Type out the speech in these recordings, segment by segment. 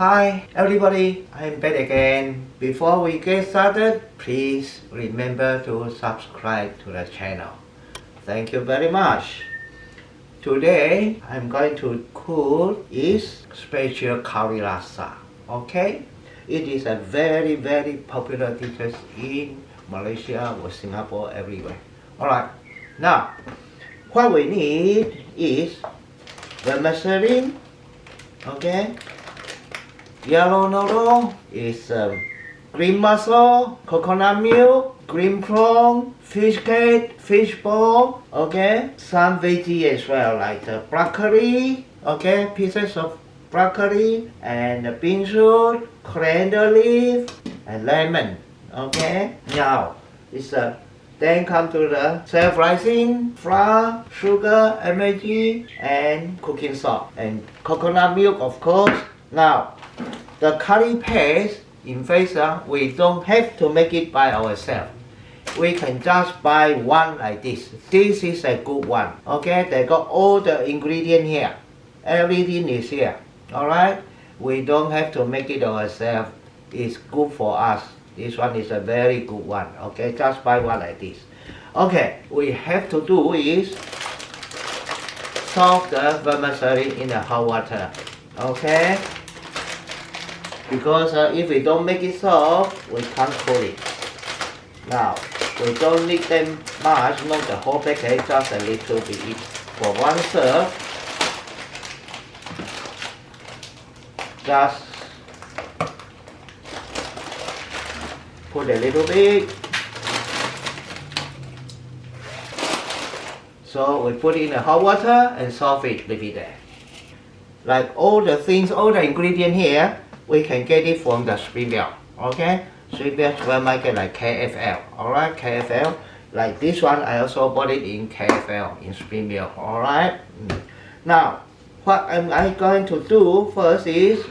Hi everybody, I'm back again. Before we get started, please remember to subscribe to the channel. Thank you very much. Today I'm going to cook is special curry laksa. Okay? It is a very popular dish in Malaysia or Singapore, everywhere. Alright, now what we need is vermicelli. Okay? Yellow noodle is green mussel, coconut milk, green prawn, fish cake, fish ball, okay? Some veggie as well, like broccoli, okay? Pieces of broccoli, and bean root, coriander leaf, and lemon, okay? Now, it's then come to the self-rising flour, sugar, MSG, and cooking salt, and coconut milk, of course. Now, the curry paste, in fact, we don't have to make it by ourselves. We can just buy one like this. This is a good one. Okay, they got all the ingredients here. Everything is here. Alright? We don't have to make it ourselves. It's good for us. This one is a very good one. Okay, just buy one like this. Okay, we have to do is soak the vermicelli in the hot water. Okay? Because if we don't make it soft, we can't cook it. Now, we don't need them much, not the whole packet, just a little bit. For one serve, just put a little bit. So we put it in the hot water and soak it, leave it there. Like all the things, all the ingredients here, we can get it from the spring milk, okay? Spring milk supermarket like KFL, alright? KFL, like this one, I also bought it in KFL, in spring milk, alright? Now, what am I going to do first is,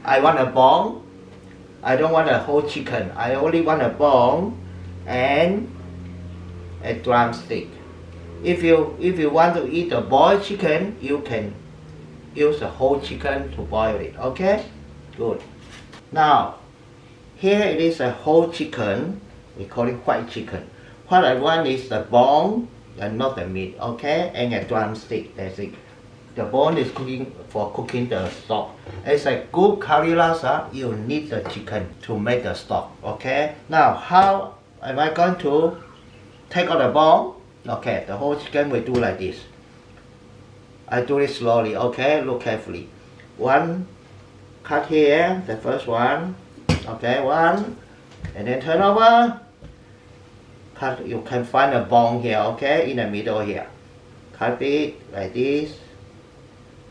I want a bone. I don't want a whole chicken. I only want a bone and a drumstick. If you want to eat a boiled chicken, you can use a whole chicken to boil it, okay? Good. Now, here it is a whole chicken. We call it white chicken. What I want is the bone and not the meat, okay? And a drumstick, that's it. The bone is for cooking the stock. It's a good curry laksa, you need the chicken to make the stock, okay? Now, how am I going to take out the bone? Okay, the whole chicken we do like this. I do it slowly, okay? Look carefully. One, cut here, the first one, okay, one, and then turn over, cut, you can find a bone here, okay, in the middle here, cut it like this,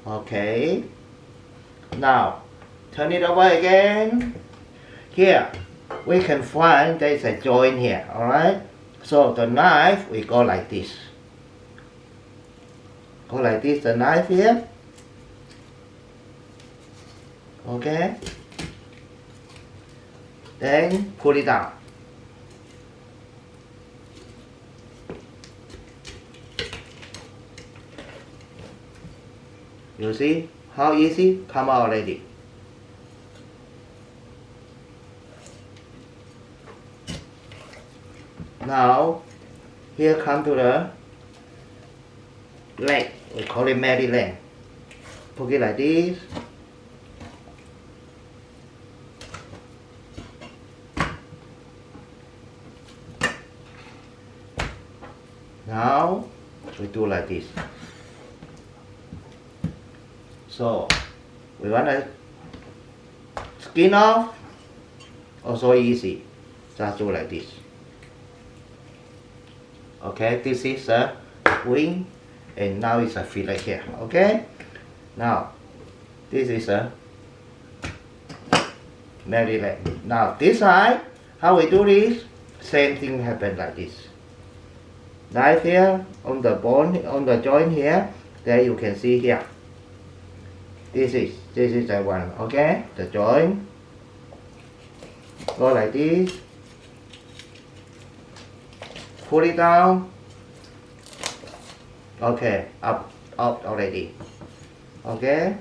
okay, now, turn it over again, here, we can find there is a joint here, alright, so the knife, we go like this, the knife here, okay, then put it down. You see how easy come out already. Now, here come to the leg. We call it Mary leg. Put it like this. Now, we do like this. So, we want to skin off, also easy. Just do like this. Okay, this is a wing, and now it's a fillet here. Okay, now this is a Mary leg. Now this side, how we do this? Same thing happen like this. Knife here on the bone, on the joint here. There you can see here. This is the one. Okay, the joint. Go like this. Pull it down. Okay, up already. Okay.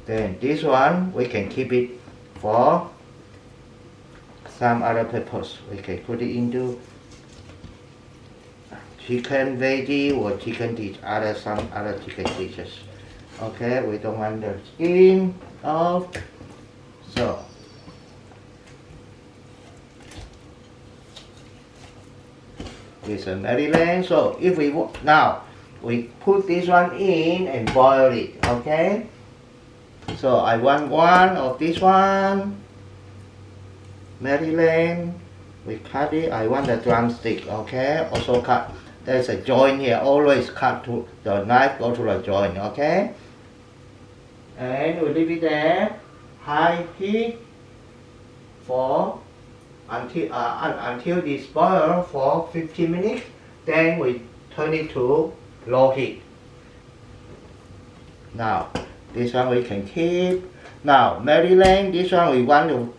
Then this one we can keep it for some other purpose. We can put it into chicken veggie or chicken dish, some other chicken dishes. Okay, we don't want the skin off. So this is Maryland. So if we now we put this one in and boil it. Okay. So I want one of this one. Maryland. We cut it. I want the drumstick. Okay. Also cut. There's a joint here. Always cut to the knife. Go to the joint. Okay. And we leave it there. High heat for until this boil for 15 minutes. Then we turn it to low heat. Now this one we can keep. Now Maryland, this one we want to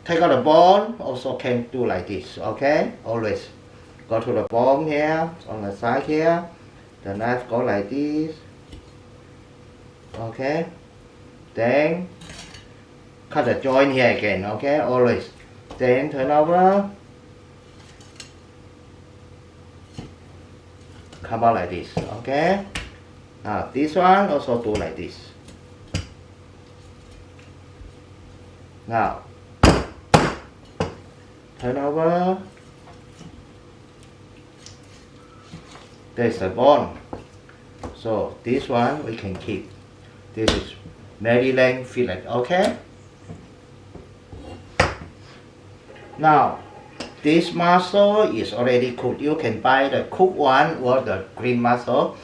take out the bone. Also can do like this. Okay, always go to the bone here on the side here. The knife go like this. Okay, then cut the joint here again. Okay, always. Then turn over. Come out like this. Okay. Now this one also do like this. Now turn over. There's the bone. So this one we can keep. This is Maryland fillet. Okay. Now this mussel is already cooked. You can buy the cooked one or the green mussel.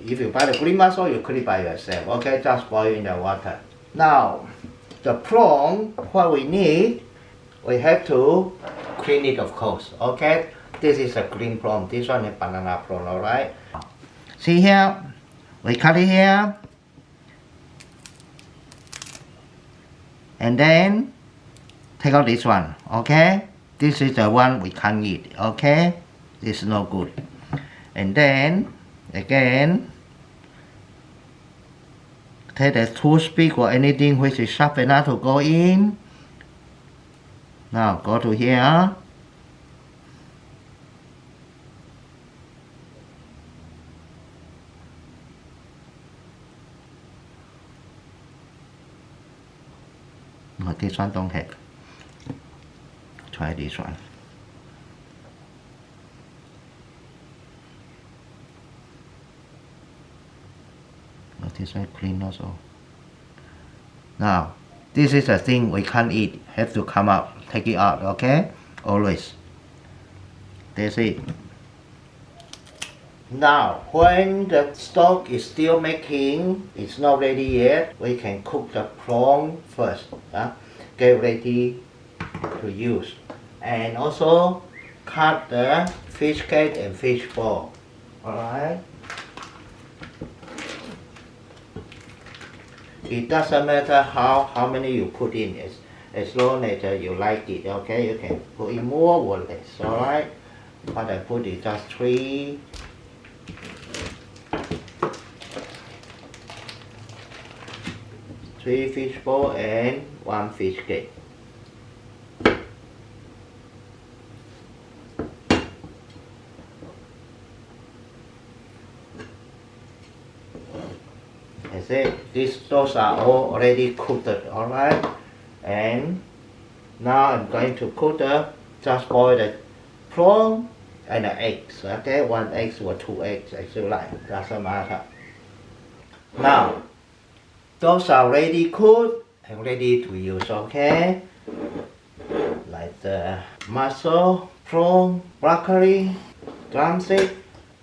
If you buy the green mussel, you cook it by yourself. Okay, just boil in the water. Now, the prawn, what we need, we have to clean it, of course. Okay, this is a green prawn. This one is banana prawn. All right. See here, we cut it here, and then take out this one. Okay, this is the one we can't eat. Okay, this is no good. And then again, take the toothpick or anything which is sharp enough to go in. Now go to here. No, this one don't have. Try this one. This one clean also. Now, this is the thing we can't eat. Have to come out. Take it out, okay? Always. That's it. Now, when the stock is still making, it's not ready yet, we can cook the prawn first. Get ready to use. And also, cut the fish cake and fish ball. Alright? It doesn't matter how many you put in, as long as you like it, okay? You can put in more or less, alright? What I put is just 3. 3 fish ball and 1 fish cake. That's it. Those are all already cooked, alright? And now I'm going to cook just boil the prawn and the eggs, okay? 1 egg or 2 eggs, as you like, doesn't matter. Now, those are already cooked and ready to use, okay? Like the mussel, prawn, broccoli, drumstick,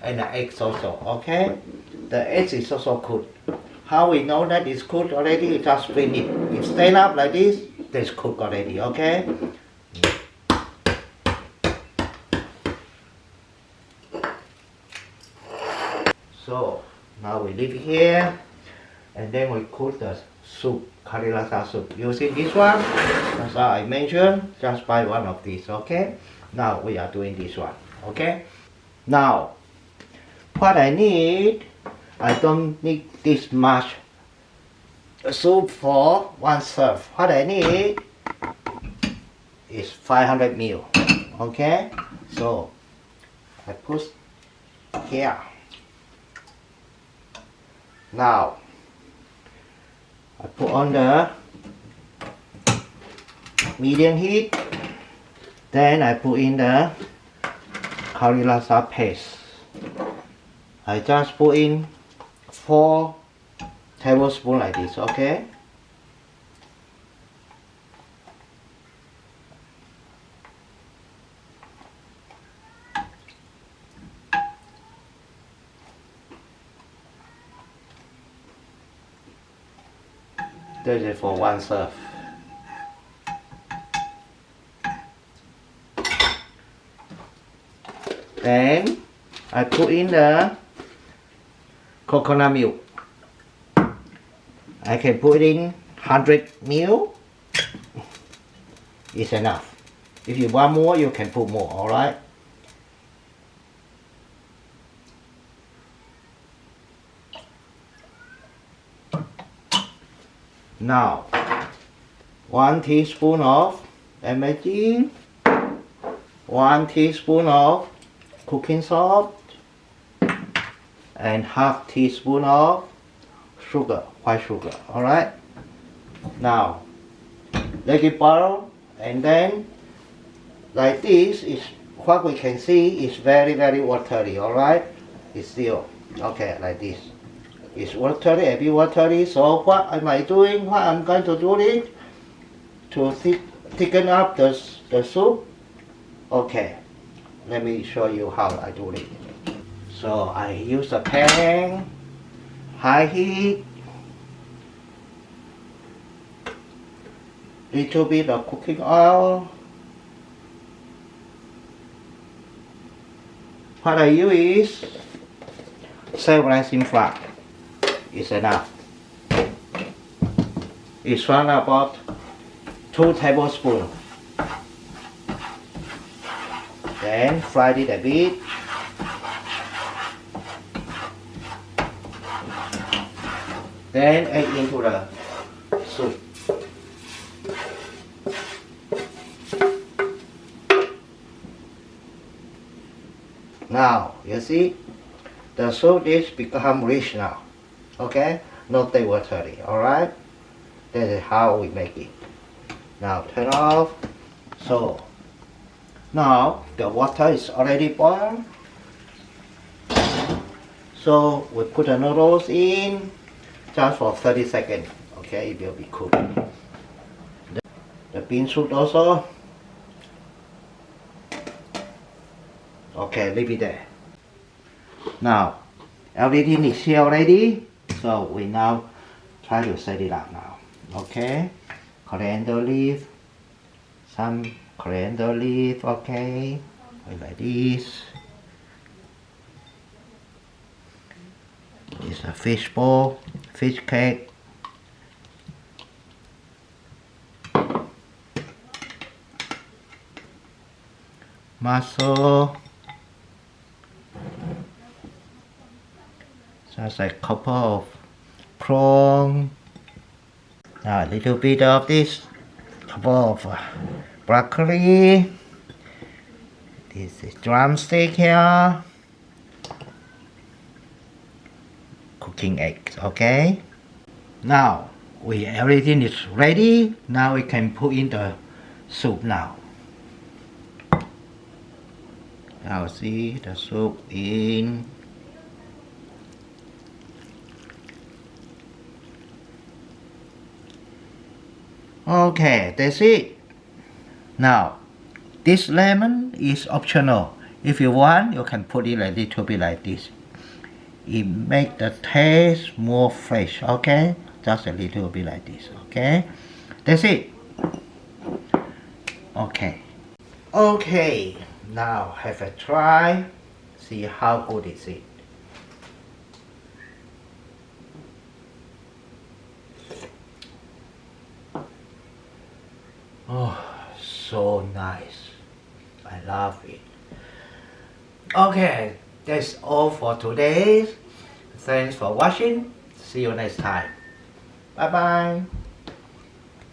and the eggs also, okay? The eggs is also cooked. How we know that it's cooked already? You just spin it. It stand up like this, that's cooked already, okay? So, now we leave it here. And then we cook the soup, curry laksa soup. Using this one, as I mentioned, just buy one of these, okay? Now we are doing this one, okay? Now, what I need, I don't need this much soup for 1 serve. What I need is 500 ml. Okay, so I put here. Now I put on the medium heat. Then I put in the curry laksa paste. I just put in 4 tablespoons like this, okay? This is for 1 serve. Then I put in the coconut milk. I can put in 100 ml. It's enough. If you want more, you can put more, alright? Now, 1 teaspoon of MSG, 1 teaspoon of cooking salt, and half teaspoon of sugar, white sugar, alright? Now, let it boil, and then like this is what we can see is very watery, alright? It's still, okay, like this. It's watery, a bit watery, so what am I doing? What I'm going to do is to thicken up the soup. Okay, let me show you how I do it. So I use a pan, high heat, little bit of cooking oil. What I use is self-rising flour. It's enough. It's around about 2 tablespoons. Then fry it a bit. Then add into the soup. Now, you see, the soup is become rich now. Okay? Not that watery, alright? That is how we make it. Now turn off. So, now the water is already boiled. So, we put the noodles in just for 30 seconds. Okay, it will be cooked. The bean soup also. Okay, leave it there. Now, everything is here already. So we now try to set it up now. Okay, coriander leaf, some coriander leaf. Okay, like this. It's a fish bowl, fish cake. Mussel. Just a couple of prawn. Now a little bit of this, couple of broccoli. This is drumstick here. Cooking eggs, okay? Now everything is ready. Now we can put in the soup now. Now see the soup in. Okay, that's it. Now, this lemon is optional. If you want, you can put it a little bit like this. It makes the taste more fresh, okay? Just a little bit like this, okay? That's it. Okay. Okay, now have a try. See how good is it. Oh, so nice. I love it. Okay, that's all for today. Thanks for watching. See you next time. Bye bye.